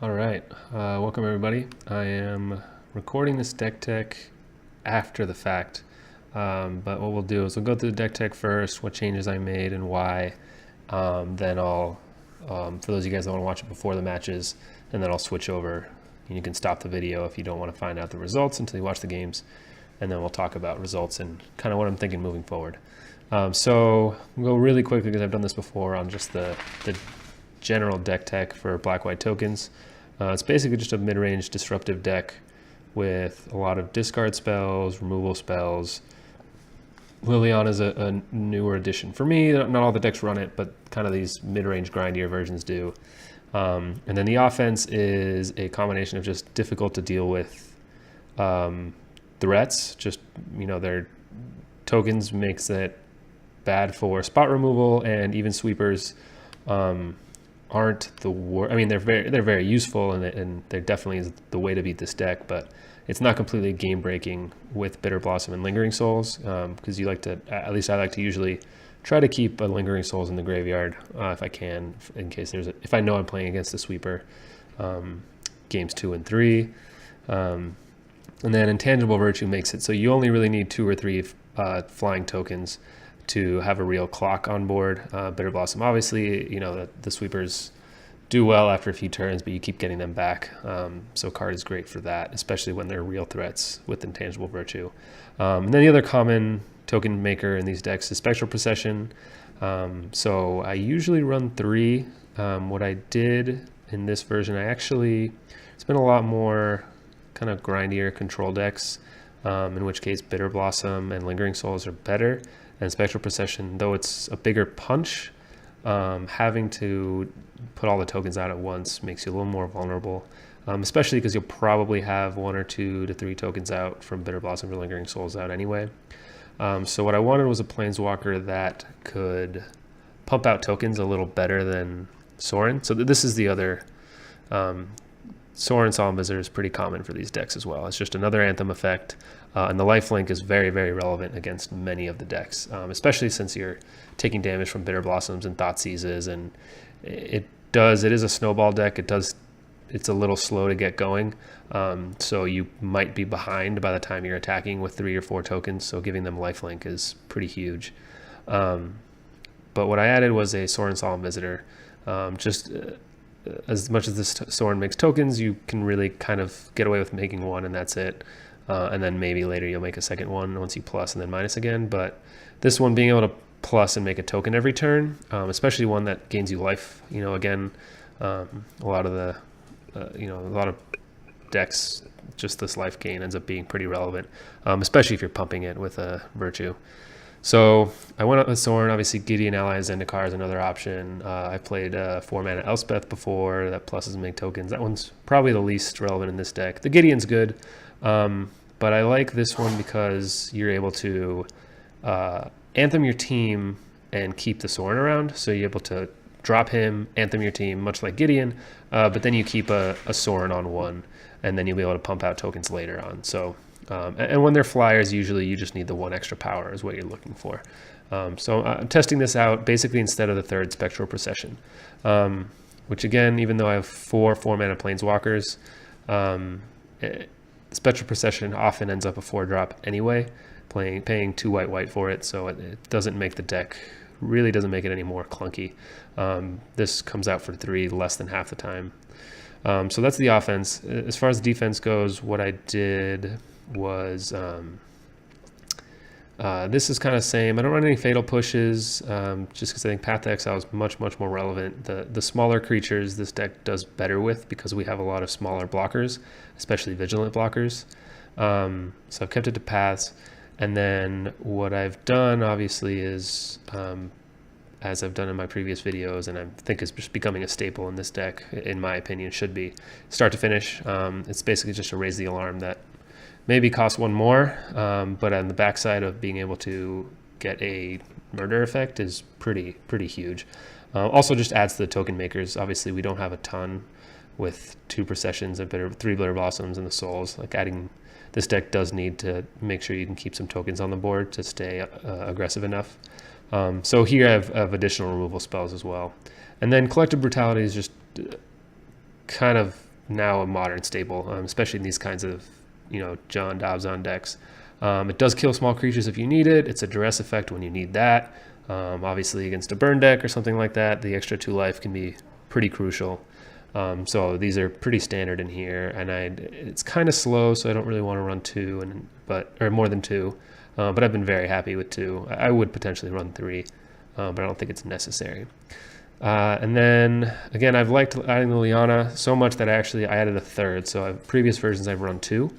All right, welcome everybody. I am recording this deck tech after the fact, but what we'll do is we'll go through the deck tech first, what changes I made and why. Then I'll, for those of you guys that want to watch it before the matches, and then I'll switch over. You can stop the video if you don't want to find out the results until you watch the games, and then we'll talk about results and kind of what I'm thinking moving forward. So we'll go really quickly because I've done this before on just the general deck tech for black-white tokens. It's basically just a mid-range disruptive deck with a lot of discard spells, removal spells. Liliana is a newer addition for me. Not all the decks run it, but kind of these mid-range grindier versions do. And then the offense is a combination of just difficult to deal with threats. Just, their tokens makes it bad for spot removal, and even sweepers aren't the worst. I mean, they're very useful, and they're definitely the way to beat this deck, but it's not completely game breaking with Bitter Blossom and Lingering Souls, because you like to, at least I like to usually try to keep a Lingering Souls in the graveyard if I can, in case if I know I'm playing against the sweeper, games 2 and 3. And then Intangible Virtue makes it so you only really need 2 or 3 flying tokens to have a real clock on board. Bitter Blossom, obviously, the sweepers do well after a few turns, but you keep getting them back. So card is great for that, especially when they're real threats with Intangible Virtue. And then the other common token maker in these decks is Spectral Procession. So I usually run 3. What I did in this version, it's been a lot more kind of grindier control decks, in which case Bitter Blossom and Lingering Souls are better. And Spectral Procession, though it's a bigger punch, having to put all the tokens out at once makes you a little more vulnerable, especially because you'll probably have 1 or 2 to 3 tokens out from Bitter Blossom or Lingering Souls out anyway. So what I wanted was a Planeswalker that could pump out tokens a little better than Sorin. So this is the other... Sorin Solemn Visitor is pretty common for these decks as well. It's just another Anthem effect, and the lifelink is very, very relevant against many of the decks, especially since you're taking damage from Bitter Blossoms and Thoughtseizes, and it is a snowball deck. It's a little slow to get going, so you might be behind by the time you're attacking with 3 or 4 tokens, so giving them lifelink is pretty huge. But what I added was a Sorin Solemn Visitor, as much as this Sorin makes tokens, you can really kind of get away with making 1 and that's it. And then maybe later you'll make a second one once you plus and then minus again. But this one, being able to plus and make a token every turn, especially one that gains you life, again, a lot of decks, just this life gain ends up being pretty relevant, especially if you're pumping it with a Virtue. So I went up with Sorin. Obviously, Gideon Allies Zendikar is another option. I played 4-mana Elspeth before. That pluses make tokens. That one's probably the least relevant in this deck. The Gideon's good, but I like this one because you're able to Anthem your team and keep the Sorin around. So you're able to drop him, Anthem your team, much like Gideon, but then you keep a Sorin on 1, and then you'll be able to pump out tokens later on. So... and when they're flyers, usually you just need the 1 extra power is what you're looking for. So I'm testing this out basically instead of the 3rd Spectral Procession, which again, even though I have 4 4-mana Planeswalkers, Spectral Procession often ends up a 4-drop anyway, paying 2 white for it, so it doesn't make the deck, really doesn't make it any more clunky. This comes out for 3 less than half the time. So that's the offense. As far as the defense goes, what I did was this is kind of same. I don't run any fatal pushes, just because I think Path to Exile is much more relevant. The smaller creatures this deck does better with, because we have a lot of smaller blockers, especially vigilant blockers. So I've kept it to paths, and then what I've done obviously is, as I've done in my previous videos, and I think is just becoming a staple in this deck, in my opinion, should be start to finish. It's basically just to raise the alarm that maybe cost 1 more, but on the backside of being able to get a murder effect is pretty huge. Also just adds to the token makers. Obviously we don't have a ton with 2 Processions and 3 Bitter Blossoms and the Souls. Like, adding this deck does need to make sure you can keep some tokens on the board to stay aggressive enough. So here I have additional removal spells as well. And then Collective Brutality is just kind of now a modern staple, especially in these kinds of, John Dobzon decks. It does kill small creatures if you need it. It's a duress effect when you need that. Obviously, against a burn deck or something like that, the extra 2 life can be pretty crucial. So these are pretty standard in here, and it's kind of slow, so I don't really want to run 2, or more than 2. But I've been very happy with 2. I would potentially run 3, but I don't think it's necessary. And then again, I've liked adding the Liliana so much that I added a 3rd. So previous versions I've run 2.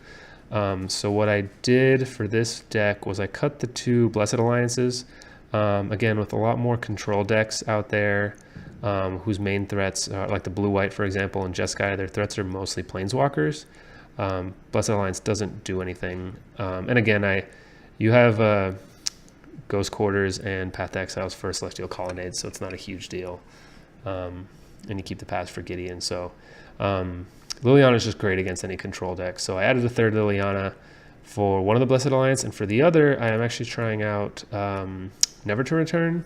So what I did for this deck was I cut the 2 Blessed Alliances. Again, with a lot more control decks out there, whose main threats are like the blue-white, for example, and Jeskai, their threats are mostly Planeswalkers. Blessed Alliance doesn't do anything. And again, you have Ghost Quarters and Path to Exiles for Celestial Colonnades, so it's not a huge deal. And you keep the paths for Gideon. So Liliana is just great against any control deck. So I added a 3rd Liliana for one of the Blessed Alliance, and for the other, I am actually trying out Never to Return.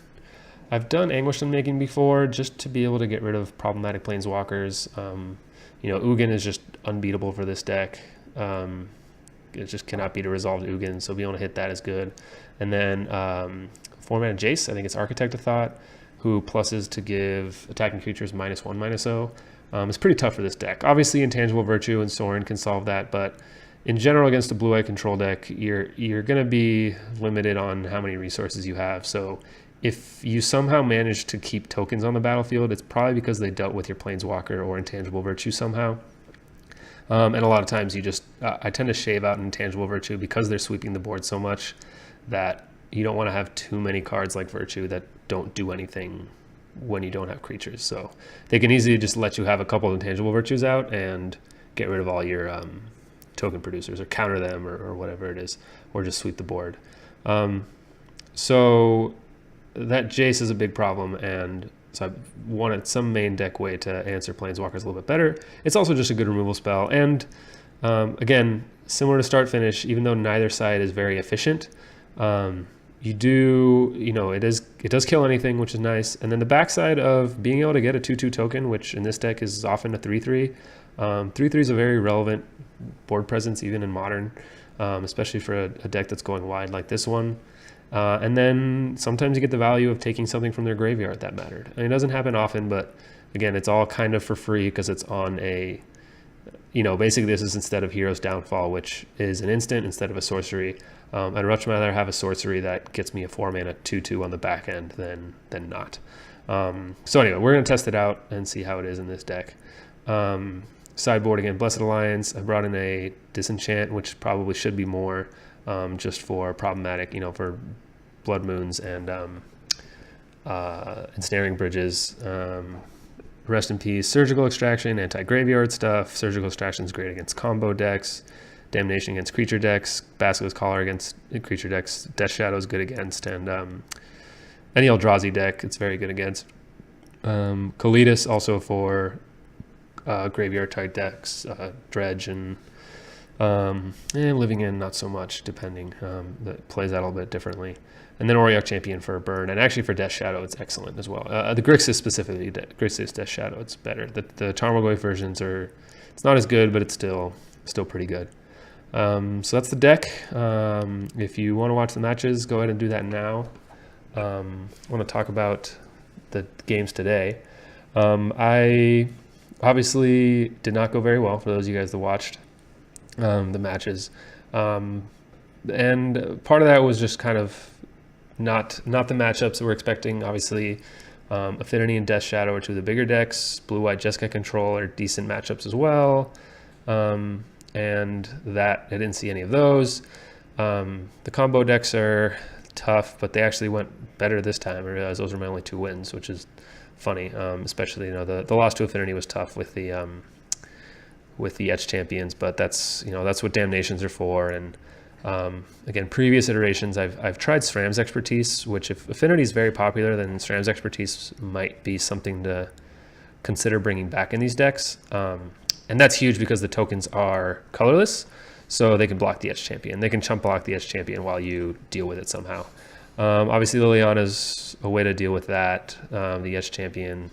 I've done Anguish Unmaking before just to be able to get rid of problematic Planeswalkers. Ugin is just unbeatable for this deck. It just cannot beat a resolved Ugin, so being able to hit that is good. And then 4-mana Jace, I think it's Architect of Thought, who pluses to give attacking creatures -1/-0. It's pretty tough for this deck. Obviously, Intangible Virtue and Sorin can solve that, but in general, against a blue-white control deck, you're going to be limited on how many resources you have. So if you somehow manage to keep tokens on the battlefield, it's probably because they dealt with your Planeswalker or Intangible Virtue somehow. And a lot of times I tend to shave out Intangible Virtue because they're sweeping the board so much that you don't want to have too many cards like Virtue that don't do anything when you don't have creatures. So they can easily just let you have a couple of Intangible Virtues out and get rid of all your token producers, or counter them, or whatever it is, or just sweep the board. So that Jace is a big problem, and so I wanted some main deck way to answer Planeswalkers a little bit better. It's also just a good removal spell, and again, similar to Start Finish, even though neither side is very efficient, it does kill anything, which is nice. And then the backside of being able to get a 2/2 token, which in this deck is often a 3/3. 3/3 is a very relevant board presence, even in Modern, especially for a deck that's going wide like this one. And then sometimes you get the value of taking something from their graveyard that mattered. I mean, it doesn't happen often, but again, it's all kind of for free because it's on basically this is instead of Hero's Downfall, which is an instant instead of a sorcery. I'd much rather have a sorcery that gets me a 4-mana 2/2 on the back end than not. So anyway, we're going to test it out and see how it is in this deck. Sideboard again, Blessed Alliance. I brought in a Disenchant, which probably should be more just for problematic, for Blood Moons and Ensnaring Bridges. Rest in peace, Surgical Extraction, anti-graveyard stuff. Surgical Extraction is great against combo decks. Damnation against creature decks. Basilisk Collar against creature decks. Death Shadow is good against. And any Eldrazi deck, it's very good against. Kalitas also for graveyard type decks. Dredge and Living In, not so much, depending. That plays out a little bit differently. And then Auriok Champion for a burn, and actually for Death Shadow, it's excellent as well. The Grixis specifically, Grixis Death Shadow, it's better. The Tarmogoyf versions it's not as good, but it's still pretty good. So that's the deck. If you want to watch the matches, go ahead and do that now. I want to talk about the games today. I obviously did not go very well for those of you guys that watched the matches. And part of that was just kind of not the matchups that we're expecting. Obviously, Affinity and Death Shadow are two of the bigger decks. Blue-White Jeskai Control are decent matchups as well. And that I didn't see any of those. The combo decks are tough, but they actually went better this time. I realized those were my only 2 wins, which is funny. Especially, the loss to Affinity was tough with the Etched Champions, but that's what Damnations are for. And again, previous iterations, I've tried SRAM's Expertise, which if Affinity is very popular, then SRAM's Expertise might be something to consider bringing back in these decks. And that's huge because the tokens are colorless, so they can block the Etched Champion. They can chump block the Etched Champion while you deal with it somehow. Obviously, Liliana's a way to deal with that. The Etched Champion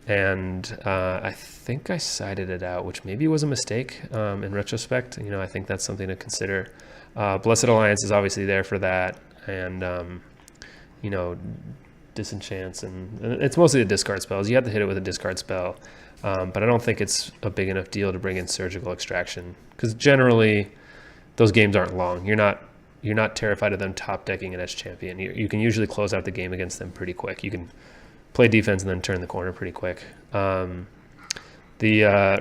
And I think I cited it out, which maybe was a mistake in retrospect. I think that's something to consider. Blessed Alliance is obviously there for that, and disenchants, and it's mostly the discard spells. You have to hit it with a discard spell, but I don't think it's a big enough deal to bring in Surgical Extraction, because generally those games aren't long. You're not terrified of them top decking an Edge Champion. You can usually close out the game against them pretty quick. You can play defense and then turn the corner pretty quick. The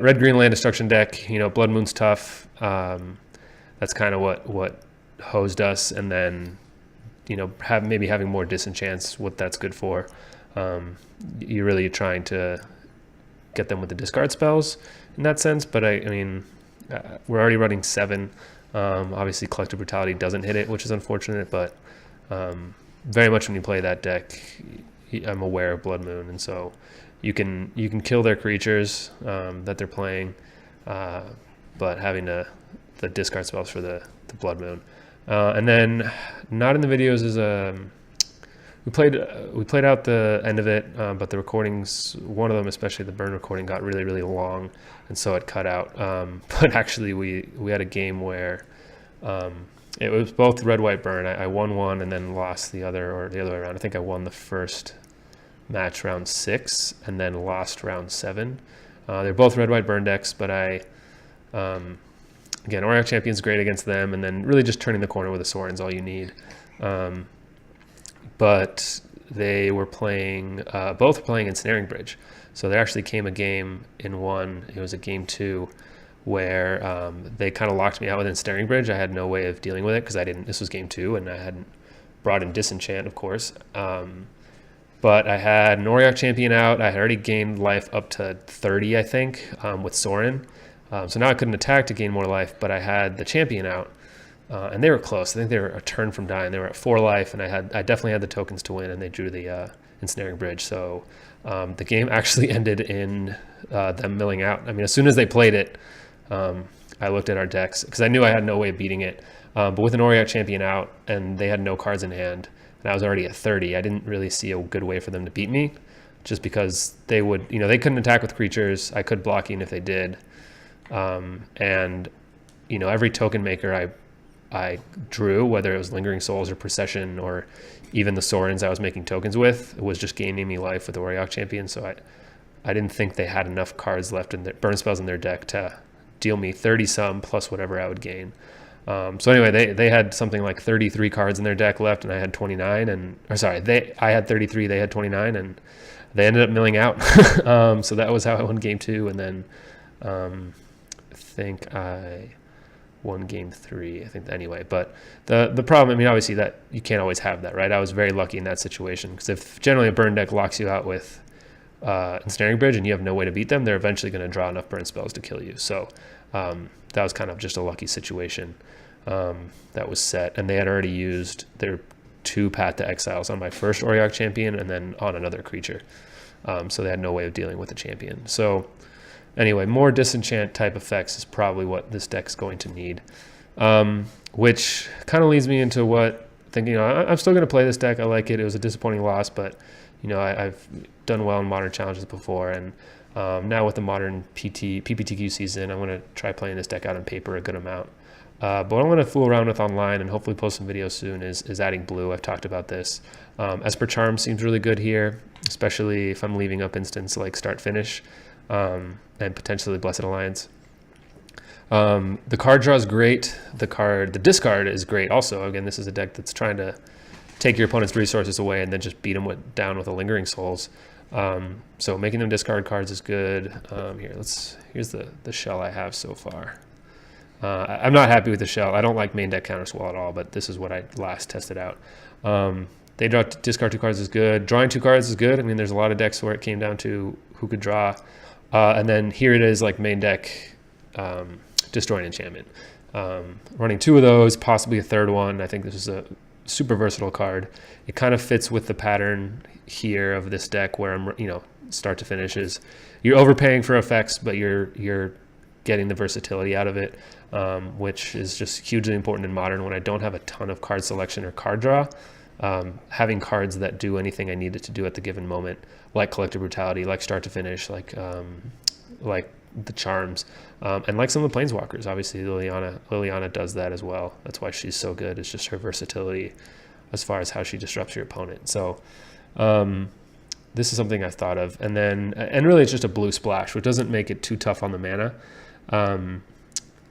red-green land destruction deck, Blood Moon's tough. That's kind of what hosed us, and then maybe having more disenchants, what that's good for. You're really trying to get them with the discard spells in that sense, but we're already running 7. Obviously Collective Brutality doesn't hit it, which is unfortunate, but very much when you play that deck, I'm aware of Blood Moon, and so you can kill their creatures that they're playing, but having the discard spells for the Blood Moon. And then not in the videos is we played out the end of it, but the recordings, one of them especially the burn recording, got really, really long, and so it cut out. But actually we had a game where it was both red white burn. I won one and then lost the other, or the other way around. I think I won the first match round 6 and then lost round 7. They're both red white burn decks, but again, Auriok Champion's great against them, and then really just turning the corner with a Sorin's all you need. But they were playing, both playing Ensnaring Bridge. So there actually came a game in one, it was a game 2, where they kind of locked me out with Ensnaring Bridge. I had no way of dealing with it because this was game 2, and I hadn't brought in Disenchant, of course. But I had an Auriok Champion out. I had already gained life up to 30, I think, with Sorin. So now I couldn't attack to gain more life, but I had the champion out, and they were close. I think they were a turn from dying. They were at 4 life, and I definitely had the tokens to win, and they drew the Ensnaring Bridge. So the game actually ended in them milling out. As soon as they played it, I looked at our decks because I knew I had no way of beating it. But with an Auriok Champion out, and they had no cards in hand, and I was already at 30, I didn't really see a good way for them to beat me, just because they would, they couldn't attack with creatures. I could block in if they did. And every token maker I drew, whether it was Lingering Souls or Procession or even the Sorins I was making tokens with, was just gaining me life with the Auriok Champion. So I didn't think they had enough cards left in their burn spells in their deck to deal me 30 some plus whatever I would gain. So anyway, they had something like 33 cards in their deck left, and I had 29, I had 33, they had 29, and they ended up milling out. So that was how I won game 2, and then I think I won game 3. I think anyway, but the problem, obviously that you can't always have that, right? I was very lucky in that situation, because if generally a burn deck locks you out with Ensnaring Bridge and you have no way to beat them, they're eventually going to draw enough burn spells to kill you. So that was kind of just a lucky situation that was set, and they had already used their 2 Path to Exiles on my first Auriok Champion and then on another creature. So they had no way of dealing with the champion. So anyway, more disenchant type effects is probably what this deck's going to need, which kind of leads me into thinking, I'm still going to play this deck. I like it. It was a disappointing loss, but I've done well in modern challenges before, and now with the modern PPTQ season, I'm going to try playing this deck out on paper a good amount. But what I'm going to fool around with online and hopefully post some videos soon is adding blue. I've talked about this. Esper Charm seems really good here, especially if I'm leaving up instants like Start Finish, and potentially Blessed Alliance. The card draw is great. The discard is great also. Again, this is a deck that's trying to take your opponent's resources away and then just beat them down with a Lingering Souls. So making them discard cards is good. Here's the shell I have so far. I'm not happy with the shell. I don't like main deck Counterswell at all, but this is what I last tested out. They draw discard 2 cards is good. Drawing 2 cards is good. There's a lot of decks where it came down to who could draw. And then here it is, like main deck Destroying Enchantment. Running 2 of those, possibly a third one. I think this is a super versatile card. It kind of fits with the pattern here of this deck where I'm, start to finish is you're overpaying for effects, but you're getting the versatility out of it, which is just hugely important in modern when I don't have a ton of card selection or card draw. having cards that do anything I needed to do at the given moment, like Collective Brutality, like Start to Finish, like the Charms, and like some of the Planeswalkers. Obviously, Liliana does that as well. That's why she's so good. It's just her versatility as far as how she disrupts your opponent. So this is something I've thought of. And really it's just a blue splash, which doesn't make it too tough on the mana.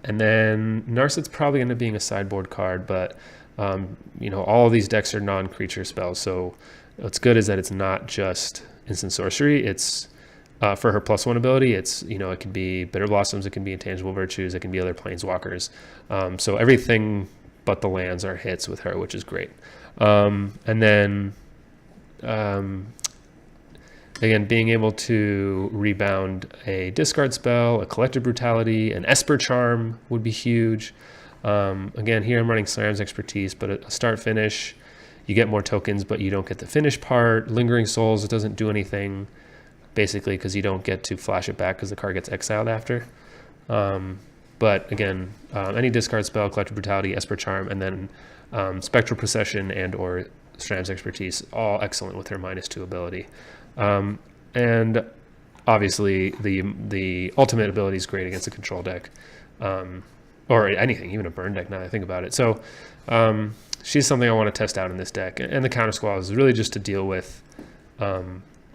And then Narset's probably going to be a sideboard card, but all of these decks are non-creature spells. So what's good is that it's not just instant sorcery. It's for her +1 ability. It's, it can be Bitter Blossoms, it can be Intangible Virtues, it can be other Planeswalkers. So everything but the lands are hits with her, which is great. And then again, being able to rebound a discard spell, a Collective Brutality, an Esper Charm would be huge. Again, here I'm running Slam's Expertise, but a start finish, you get more tokens, but you don't get the finish part. Lingering Souls, it doesn't do anything, basically, because you don't get to flash it back because the card gets exiled after. But again, any discard spell, Collective Brutality, Esper Charm, and then Spectral Procession and or Slam's Expertise, all excellent with her -2 ability. And obviously the ultimate ability is great against a control deck, or anything, even a burn deck now that I think about it. So she's something I want to test out in this deck. And the Counter Squall is really just to deal with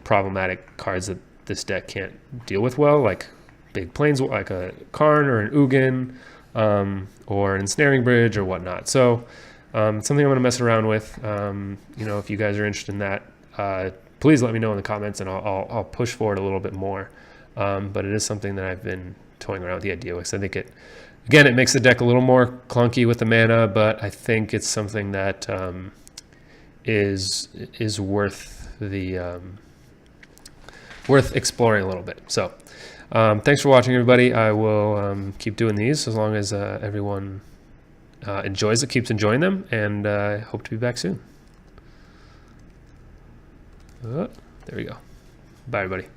problematic cards that this deck can't deal with well, like big planes, like a Karn or an Ugin, or an Ensnaring Bridge or whatnot. So something I'm going to mess around with. If you guys are interested in that, please let me know in the comments, and I'll push forward a little bit more. But it is something that I've been toying around with the idea with. So I think it makes the deck a little more clunky with the mana, but I think it's something that is worth worth exploring a little bit. So thanks for watching, everybody. I will keep doing these as long as everyone keeps enjoying them, and I hope to be back soon. There we go. Bye, everybody.